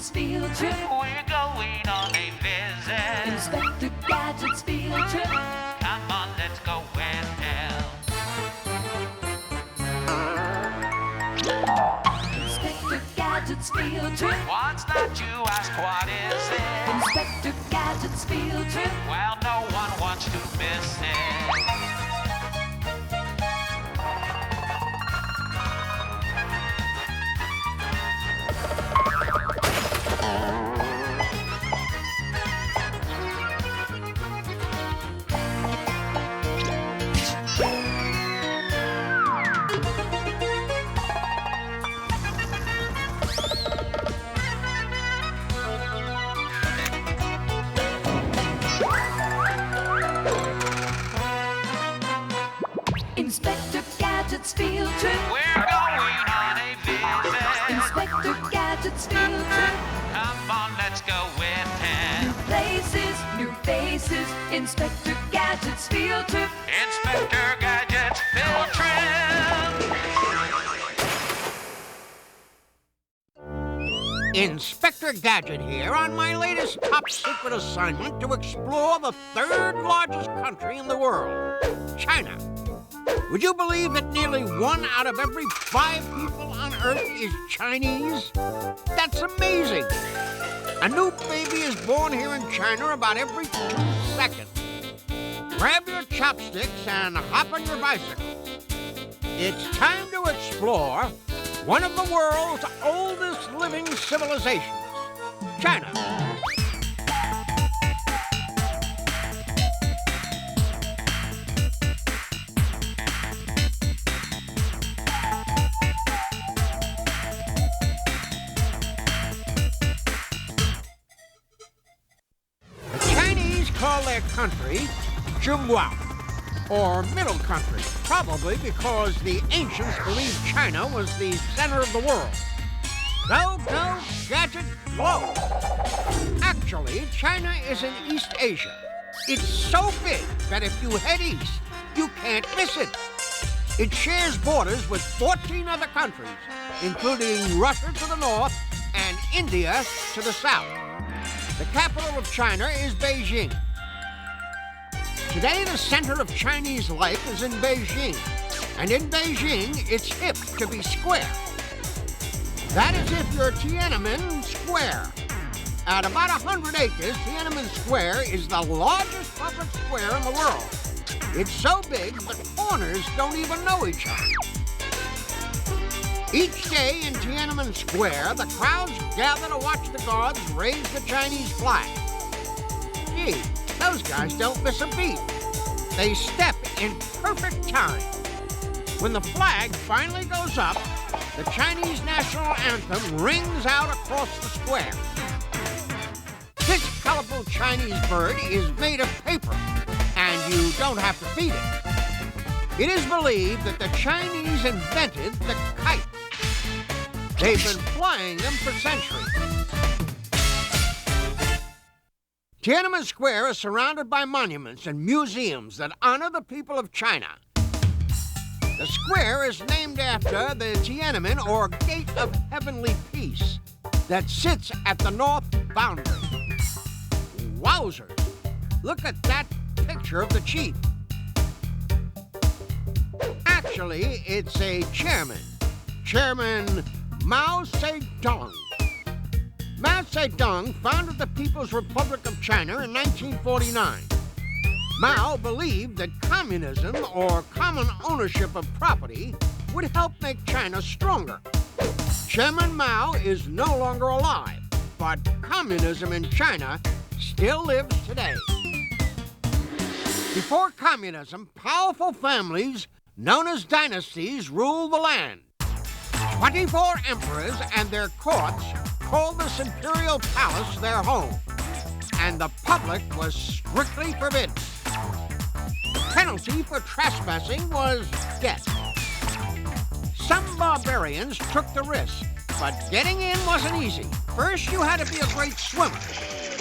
Gadget's field trip. We're going on a visit. Inspector Gadget's field trip. Come on, let's go with him. Inspector Gadget's field trip. What's that, you ask? What is it? Inspector Gadget's field trip. Well, no one wants to miss it. Inspector Gadget's field trip. We're going on a visit. Inspector Gadget's field trip. Come on, let's go with him. New places, new faces. Inspector Gadget's field trip. Inspector Gadget's field trip. Inspector Gadget here on my latest top secret assignment to explore the third largest country in the world, China. Would you believe that nearly 1 out of every 5 people on Earth is Chinese? That's amazing. A new baby is born here in China about every 2 seconds. Grab your chopsticks and hop on your bicycle. It's time to explore one of the world's oldest living civilizations, China. Call their country Zhonghua, or Middle Country, probably because the ancients believed China was the center of the world. Go, go, Gadget, go! Actually, China is in East Asia. It's so big that if you head east, you can't miss it. It shares borders with 14 other countries, including Russia to the north and India to the south. The capital of China is Beijing. Today, the center of Chinese life is in Beijing. And in Beijing, it's hip to be square. That is if you're Tiananmen Square. At about 100 acres, Tiananmen Square is the largest public square in the world. It's so big, the corners don't even know each other. Each day in Tiananmen Square, the crowds gather to watch the guards raise the Chinese flag. Gee, those guys don't miss a beat. They step in perfect time. When the flag finally goes up, the Chinese national anthem rings out across the square. This colorful Chinese bird is made of paper, and you don't have to feed it. It is believed that the Chinese invented the kite. They've been flying them for centuries. Tiananmen Square is surrounded by monuments and museums that honor the people of China. The square is named after the Tiananmen, or Gate of Heavenly Peace, that sits at the north boundary. Wowzers! Look at that picture of the chief. Actually, it's a chairman, Chairman Mao Zedong. Mao Zedong founded the People's Republic of China in 1949. Mao believed that communism, or common ownership of property, would help make China stronger. Chairman Mao is no longer alive, but communism in China still lives today. Before communism, powerful families, known as dynasties, ruled the land. 24 emperors and their courts called this imperial palace their home, and the public was strictly forbidden. The penalty for trespassing was death. Some barbarians took the risk, but getting in wasn't easy. First, you had to be a great swimmer.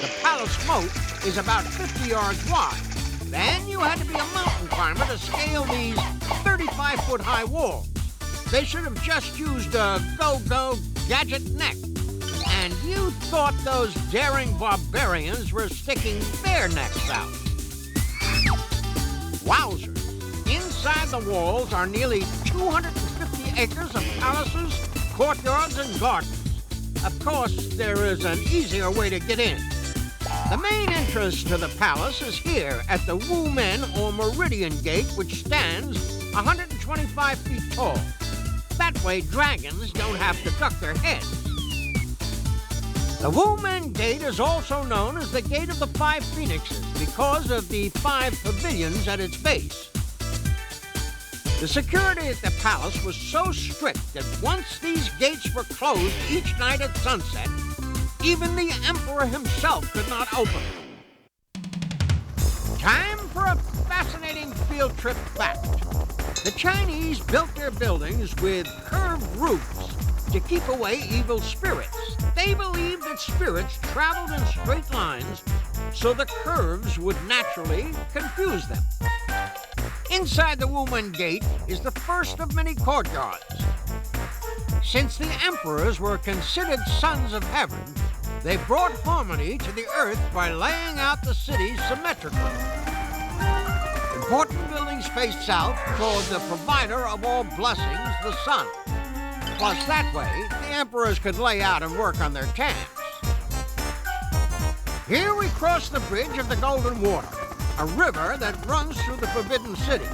The palace moat is about 50 yards wide. Then you had to be a mountain climber to scale these 35-foot-high walls. They should have just used a go-go gadget neck. And you thought those daring barbarians were sticking their necks out. Wowzers. Inside the walls are nearly 250 acres of palaces, courtyards, and gardens. Of course, there is an easier way to get in. The main entrance to the palace is here at the Wu Men or Meridian Gate, which stands 125 feet tall. That way, dragons don't have to duck their heads. The Wu Men Gate is also known as the Gate of the Five Phoenixes because of the 5 pavilions at its base. The security at the palace was so strict that once these gates were closed each night at sunset, even the emperor himself could not open them. Time for a fascinating field trip fact. The Chinese built their buildings with curved roofs to keep away evil spirits. They believed that spirits traveled in straight lines, so the curves would naturally confuse them. Inside the Wu Men Gate is the first of many courtyards. Since the emperors were considered sons of heaven, they brought harmony to the earth by laying out the cities symmetrically. Important buildings face south toward the provider of all blessings, the sun. Plus, that way, the emperors could lay out and work on their tanks. Here we cross the bridge of the Golden Water, a river that runs through the Forbidden City.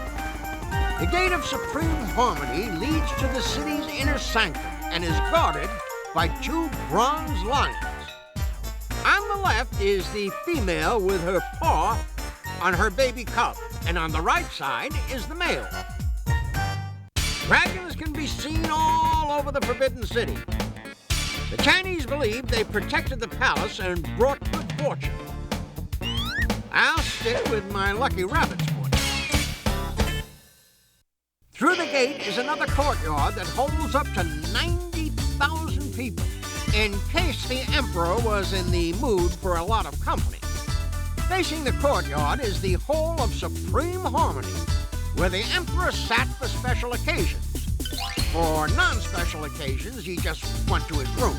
The Gate of Supreme Harmony leads to the city's inner sanctum and is guarded by 2 bronze lions. On the left is the female with her paw on her baby cub, and on the right side is the male. Dragons can be seen all over the Forbidden City. The Chinese believe they protected the palace and brought good fortune. I'll stick with my lucky rabbits for you. Through the gate is another courtyard that holds up to 90,000 people, in case the emperor was in the mood for a lot of company. Facing the courtyard is the Hall of Supreme Harmony, where the emperor sat for special occasions. For non-special occasions, he just went to his room.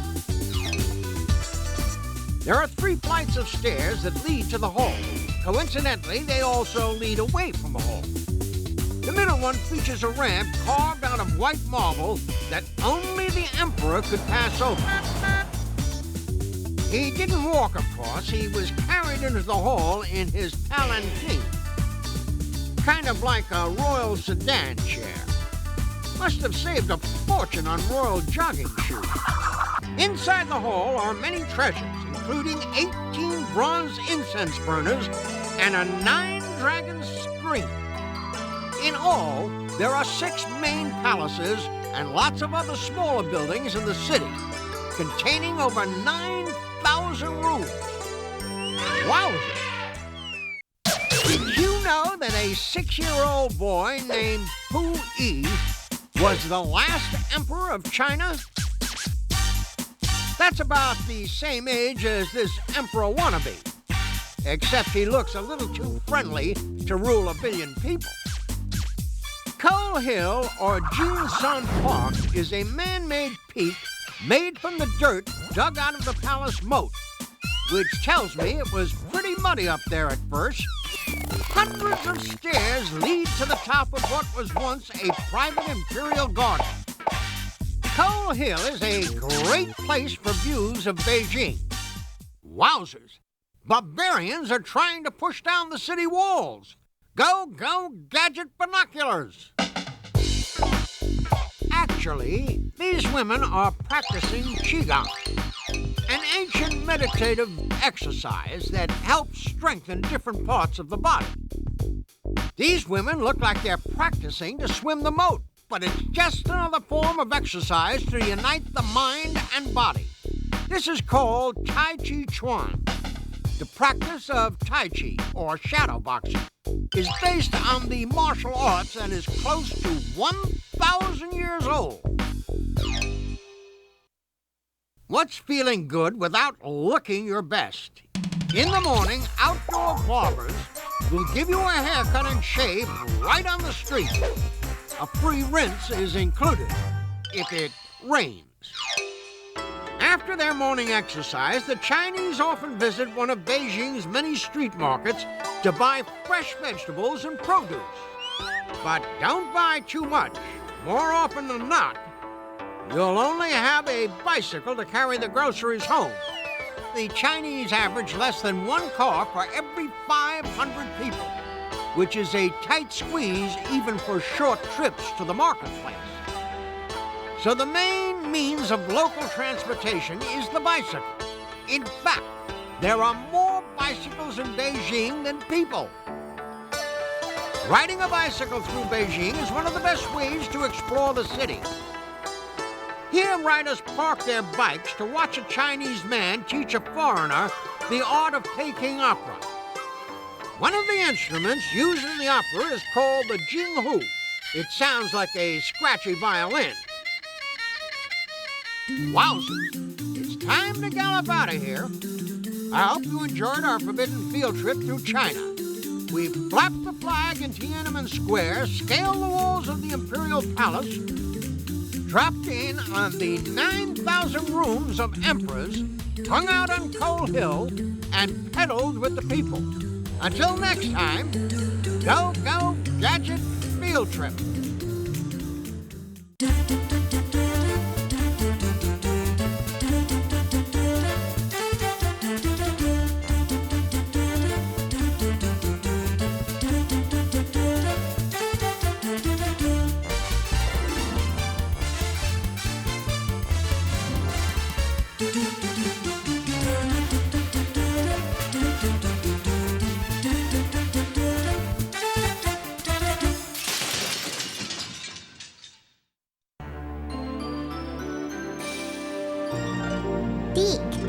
There are 3 flights of stairs that lead to the hall. Coincidentally, they also lead away from the hall. The middle one features a ramp carved out of white marble that only the emperor could pass over. He didn't walk, of course. He was carried into the hall in his palanquin, kind of like a royal sedan chair. Must have saved a fortune on royal jogging shoes. Inside the hall are many treasures, including 18 bronze incense burners and a 9-dragon screen. In all, there are 6 main palaces and lots of other smaller buildings in the city, containing over 9,000 rooms. Wowzers! Did you know that a 6-year-old boy named Pu Yi was the last emperor of China? That's about the same age as this emperor wannabe, except he looks a little too friendly to rule 1 billion people. Coal Hill, or Jinsun Park, is a man-made peak made from the dirt dug out of the palace moat, which tells me it was pretty muddy up there at first. Hundreds of stairs lead to the top of what was once a private imperial garden. Coal Hill is a great place for views of Beijing. Wowzers! Barbarians are trying to push down the city walls. Go, go, Gadget binoculars! Actually, these women are practicing Qigong, an ancient meditative exercise that helps strengthen different parts of the body. These women look like they're practicing to swim the moat, but it's just another form of exercise to unite the mind and body. This is called Tai Chi Chuan. The practice of Tai Chi, or shadow boxing, is based on the martial arts and is close to 1,000 years old. What's feeling good without looking your best? In the morning, outdoor barbers will give you a haircut and shave right on the street. A free rinse is included, if it rains. After their morning exercise, the Chinese often visit one of Beijing's many street markets to buy fresh vegetables and produce. But don't buy too much. More often than not, you'll only have a bicycle to carry the groceries home. The Chinese average less than one car for every 500 people, which is a tight squeeze even for short trips to the marketplace. So the main means of local transportation is the bicycle. In fact, there are more bicycles in Beijing than people. Riding a bicycle through Beijing is one of the best ways to explore the city. Here, riders park their bikes to watch a Chinese man teach a foreigner the art of taking opera. One of the instruments used in the opera is called the jinghu. It sounds like a scratchy violin. Wowzers, it's time to gallop out of here. I hope you enjoyed our forbidden field trip through China. We flapped the flag in Tiananmen Square, scaled the walls of the Imperial Palace, dropped in on the 9,000 rooms of emperors, hung out on Coal Hill, and pedaled with the people. Until next time, go, go, Gadget Field Trip. Beak.